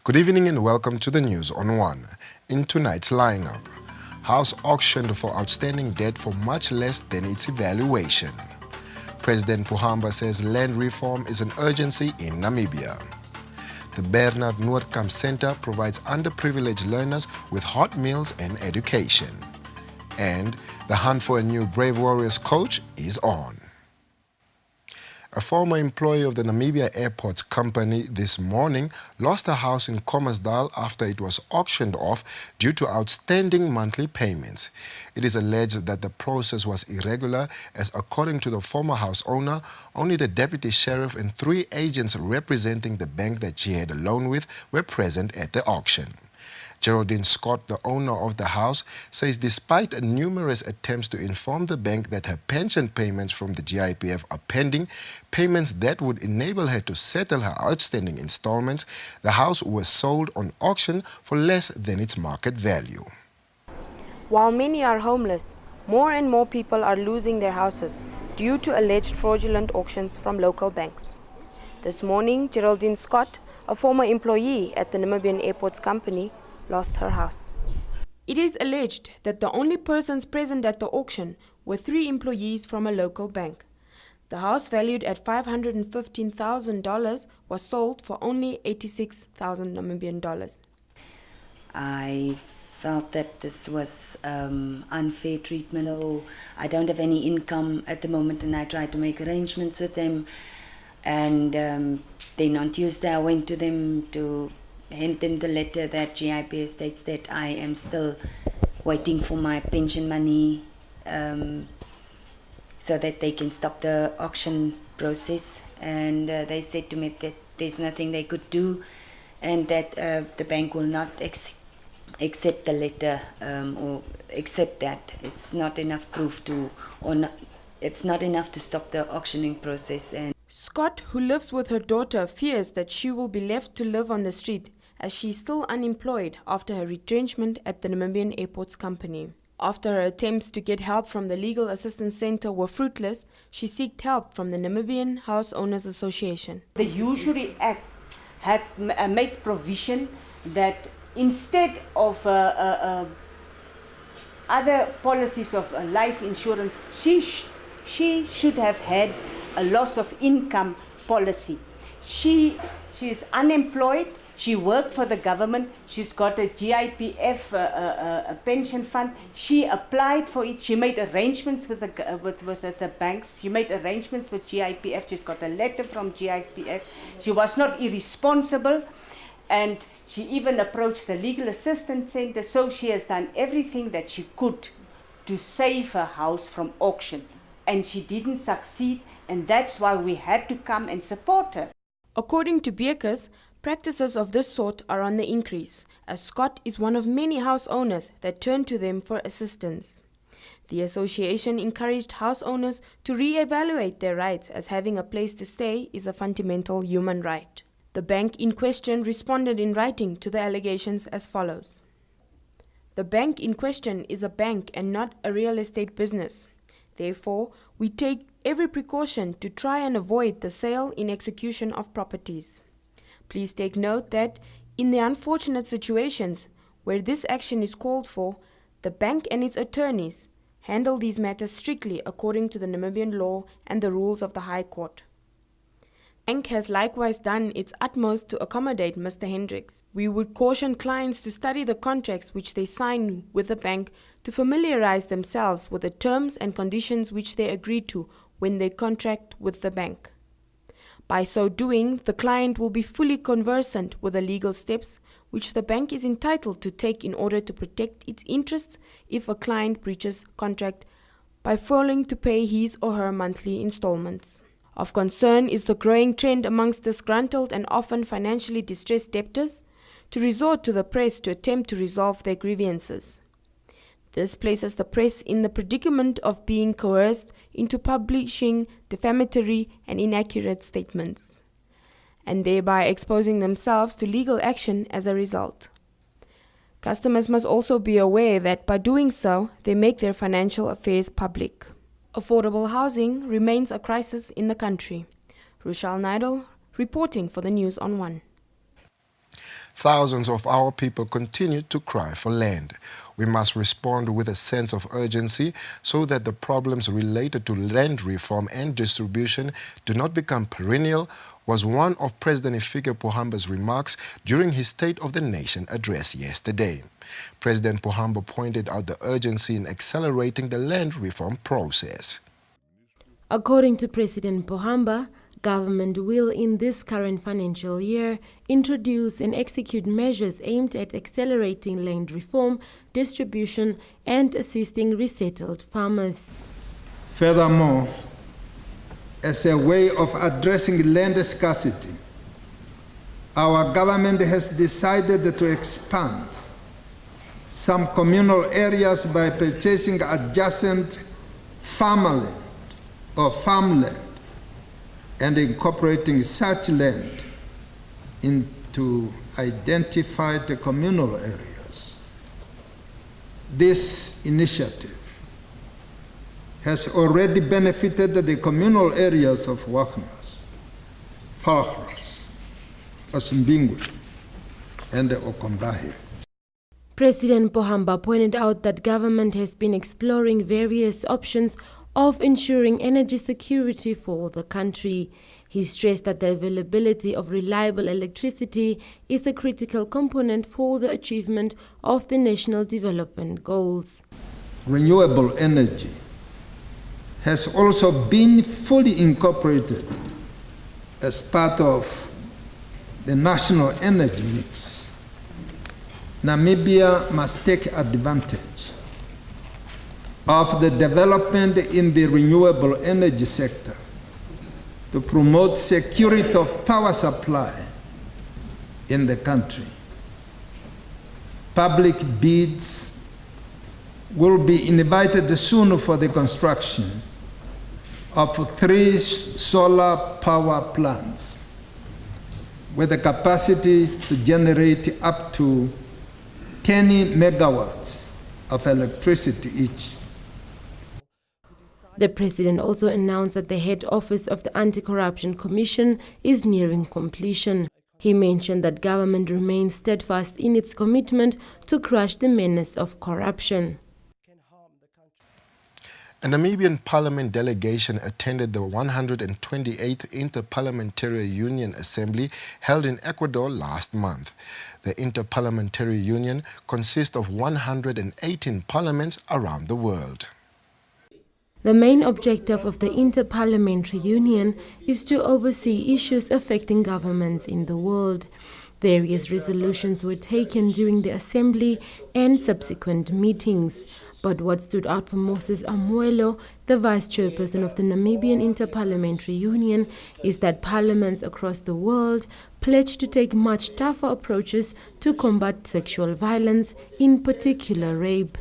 Good evening and welcome to the News on One. In tonight's lineup, house auctioned for outstanding debt for much less than its evaluation. President Pohamba says land reform is an urgency in Namibia. The Bernard Noordkamp Center provides underprivileged learners with hot meals and education. And the hunt for a new Brave Warriors coach is on. A former employee of the Namibia Airports Company this morning lost a house in Commersdal after it was auctioned off due to outstanding monthly payments. It is alleged that the process was irregular as, according to the former house owner, only the deputy sheriff and 3 agents representing the bank that she had a loan with were present at the auction. Geraldine Scott, the owner of the house, says despite numerous attempts to inform the bank that her pension payments from the GIPF are pending, payments that would enable her to settle her outstanding installments, the house was sold on auction for less than its market value. While many are homeless, more and more people are losing their houses due to alleged fraudulent auctions from local banks. This morning, Geraldine Scott, a former employee at the Namibian Airports Company, lost her house. It is alleged that the only persons present at the auction were 3 employees from a local bank. The house, valued at $515,000, was sold for only 86,000 Namibian dollars. I felt that this was unfair treatment. So I don't have any income at the moment, and I tried to make arrangements with them. And then on Tuesday I went to them to hand them the letter that GIPF states that I am still waiting for my pension money so that they can stop the auction process. And they said to me that there's nothing they could do and that the bank will not accept the letter or accept that. It's not enough proof to, it's not enough to stop the auctioning process. And Scott, who lives with her daughter, fears that she will be left to live on the street as she is still unemployed after her retrenchment at the Namibian Airports Company. After her attempts to get help from the Legal Assistance Center were fruitless, she sought help from the Namibian House Owners Association. The Usury Act has made provision that instead of other policies of life insurance, she should have had a loss of income policy. She is unemployed. She worked for the government. She's got a GIPF a pension fund. She applied for it. She made arrangements with the banks. She made arrangements with GIPF. She's got a letter from GIPF. She was not irresponsible, and she even approached the Legal Assistance Center. So she has done everything that she could to save her house from auction, and she didn't succeed, and that's why we had to come and support her. According to Beekers, practices of this sort are on the increase, as Scott is one of many house owners that turn to them for assistance. The association encouraged house owners to re-evaluate their rights, as having a place to stay is a fundamental human right. The bank in question responded in writing to the allegations as follows. The bank in question is a bank and not a real estate business. Therefore, we take every precaution to try and avoid the sale in execution of properties. Please take note that in the unfortunate situations where this action is called for, the bank and its attorneys handle these matters strictly according to the Namibian law and the rules of the High Court. The bank has likewise done its utmost to accommodate Mr. Hendricks. We would caution clients to study the contracts which they sign with the bank to familiarize themselves with the terms and conditions which they agree to when they contract with the bank. By so doing, the client will be fully conversant with the legal steps which the bank is entitled to take in order to protect its interests if a client breaches contract by failing to pay his or her monthly installments. Of concern is the growing trend amongst disgruntled and often financially distressed debtors to resort to the press to attempt to resolve their grievances. This places the press in the predicament of being coerced into publishing defamatory and inaccurate statements, and thereby exposing themselves to legal action as a result. Customers must also be aware that by doing so, they make their financial affairs public. Affordable housing remains a crisis in the country. Rushal Nidal reporting for the News on One. Thousands of our people continue to cry for land. We must respond with a sense of urgency so that the problems related to land reform and distribution do not become perennial, was one of President Hifikepunye Pohamba's remarks during his State of the Nation address yesterday. President Pohamba pointed out the urgency in accelerating the land reform process. According to President Pohamba, government will in this current financial year introduce and execute measures aimed at accelerating land reform, distribution and assisting resettled farmers. Furthermore, as a way of addressing land scarcity, our government has decided to expand some communal areas by purchasing adjacent farmland or farmland and incorporating such land into identified communal areas. This initiative has already benefited the communal areas of Wagnas, Falhras, Osimbingwe, and Okombahe. President Pohamba pointed out that government has been exploring various options of ensuring energy security for the country. He stressed that the availability of reliable electricity is a critical component for the achievement of the national development goals. Renewable energy has also been fully incorporated as part of the national energy mix. Namibia must take advantage of the development in the renewable energy sector to promote security of power supply in the country. Public bids will be invited soon for the construction of 3 solar power plants with the capacity to generate up to 10 megawatts of electricity each. The president also announced that the head office of the Anti-Corruption Commission is nearing completion. He mentioned that government remains steadfast in its commitment to crush the menace of corruption. A Namibian Parliament delegation attended the 128th Inter-Parliamentary Union Assembly held in Ecuador last month. The Inter-Parliamentary Union consists of 118 parliaments around the world. The main objective of the Inter-Parliamentary Union is to oversee issues affecting governments in the world. Various resolutions were taken during the assembly and subsequent meetings. But what stood out for Moses Amuelo, the vice chairperson of the Namibian Inter-Parliamentary Union, is that parliaments across the world pledged to take much tougher approaches to combat sexual violence, in particular rape.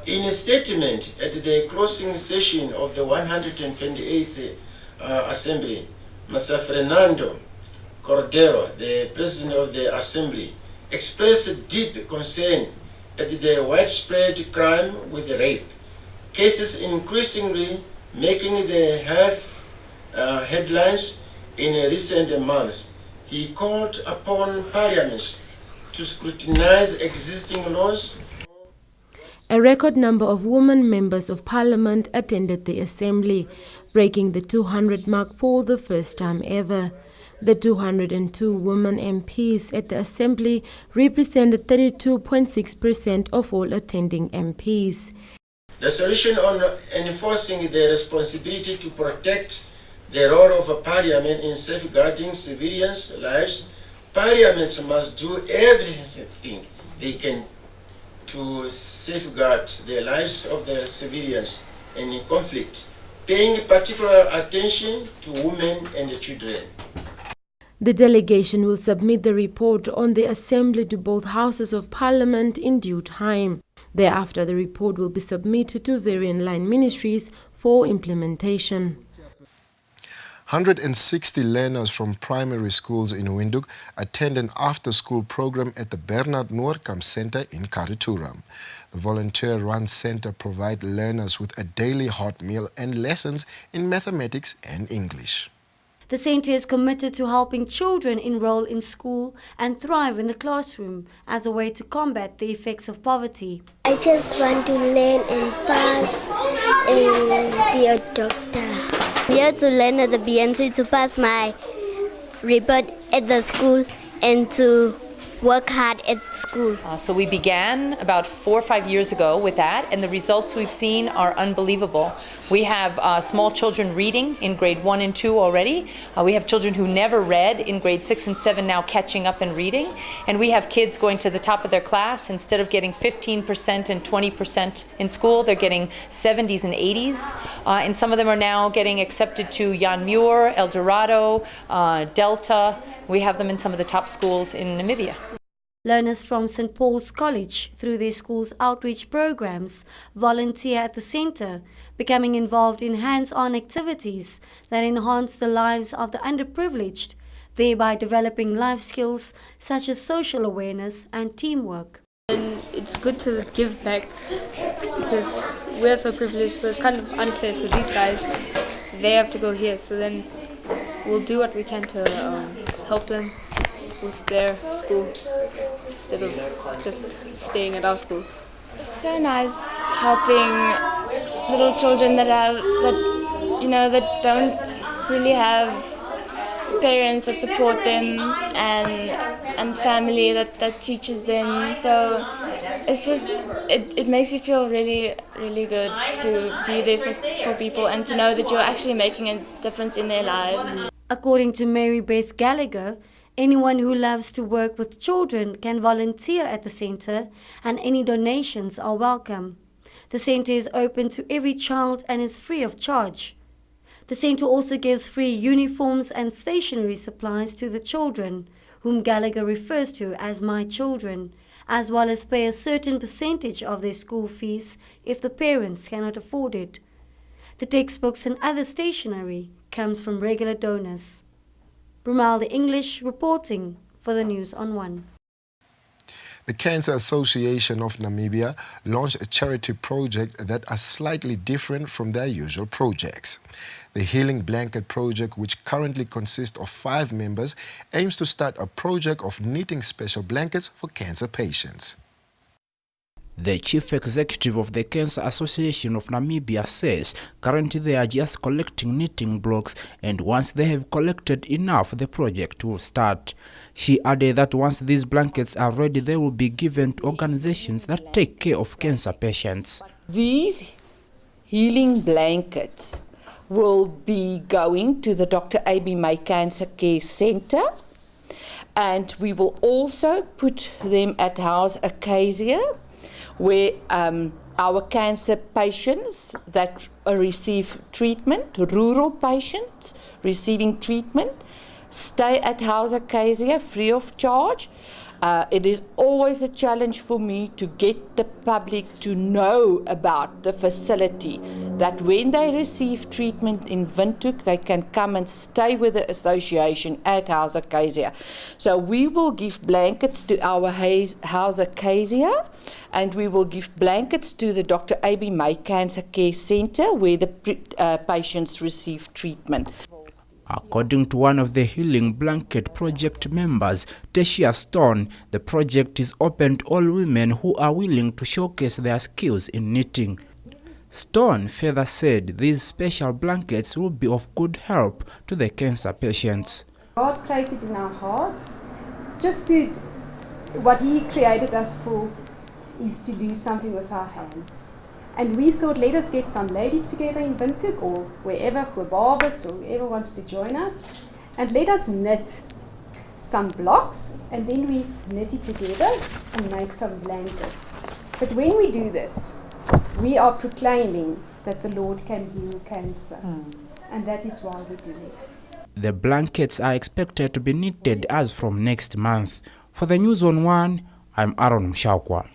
In a statement at the closing session of the 128th Assembly, Mr. Fernando Cordero, the President of the Assembly, expressed deep concern at the widespread crime with rape, cases increasingly making the headlines in recent months. He called upon parliaments to scrutinize existing laws. A record number of women members of parliament attended the assembly, breaking the 200 mark for the first time ever. The 202 women MPs at the assembly represented 32.6% of all attending MPs. The solution on enforcing the responsibility to protect the role of a parliament in safeguarding civilians' lives, parliaments must do everything they can to safeguard the lives of the civilians in conflict, paying particular attention to women and children. The delegation will submit the report on the assembly to both houses of parliament in due time. Thereafter, the report will be submitted to various line ministries for implementation. 160 learners from primary schools in Windhoek attend an after-school program at the Bernard Noordkamp Center in Karituram. The volunteer-run center provides learners with a daily hot meal and lessons in mathematics and English. The centre is committed to helping children enroll in school and thrive in the classroom as a way to combat the effects of poverty. I just want to learn and pass and be a doctor. I'm here to learn at the BNC to pass my report at the school and to work hard at school. So we began about 4 or 5 years ago with that, and the results we've seen are unbelievable. We have small children reading in grade 1 and 2 already. We have children who never read in grade 6 and 7 now catching up and reading. And we have kids going to the top of their class. Instead of getting 15% and 20% in school, they're getting 70s and 80s. And some of them are now getting accepted to Jan Muir, El Dorado, Delta. We have them in some of the top schools in Namibia. Learners from St. Paul's College, through their school's outreach programs, volunteer at the centre, becoming involved in hands-on activities that enhance the lives of the underprivileged, thereby developing life skills such as social awareness and teamwork. And it's good to give back because we're so privileged, so it's kind of unfair for these guys. They have to go here, so then we'll do what we can to help them with their schools instead of just staying at our school. It's so nice helping little children that don't really have parents that support them and family that teaches them. So it's just it makes you feel really, really good to be there for people and to know that you're actually making a difference in their lives. According to Mary Beth Gallagher, anyone who loves to work with children can volunteer at the centre and any donations are welcome. The centre is open to every child and is free of charge. The centre also gives free uniforms and stationery supplies to the children, whom Gallagher refers to as my children, as well as pay a certain percentage of their school fees if the parents cannot afford it. The textbooks and other stationery comes from regular donors. Brumalde English reporting for the News on One. The Cancer Association of Namibia launched a charity project that are slightly different from their usual projects. The Healing Blanket Project, which currently consists of 5 members, aims to start a project of knitting special blankets for cancer patients. The chief executive of the Cancer Association of Namibia says currently they are just collecting knitting blocks, and once they have collected enough, the project will start. She added that once these blankets are ready, they will be given to organizations that take care of cancer patients. These healing blankets will be going to the Dr. A.B. May Cancer Care Centre, and we will also put them at House Acacia, where our cancer patients that receive treatment, rural patients receiving treatment, stay at House Acacia free of charge. It is always a challenge for me to get the public to know about the facility, that when they receive treatment in Windhoek, they can come and stay with the association at House Acacia. So we will give blankets to our House Acacia, and we will give blankets to the Dr. A.B. May Cancer Care Centre, where the patients receive treatment. According to one of the Healing Blanket Project members, Teshia Stone, the project is open to all women who are willing to showcase their skills in knitting. Stone further said these special blankets will be of good help to the cancer patients. God placed it in our hearts. What He created us for is to do something with our hands. And we thought, let us get some ladies together in Windhoek or wherever, Barbas or whoever wants to join us, and let us knit some blocks, and then we knit it together and make some blankets. But when we do this, we are proclaiming that the Lord can heal cancer, and that is why we do it. The blankets are expected to be knitted as from next month. For the News on One, I'm Aaron Mshakwa.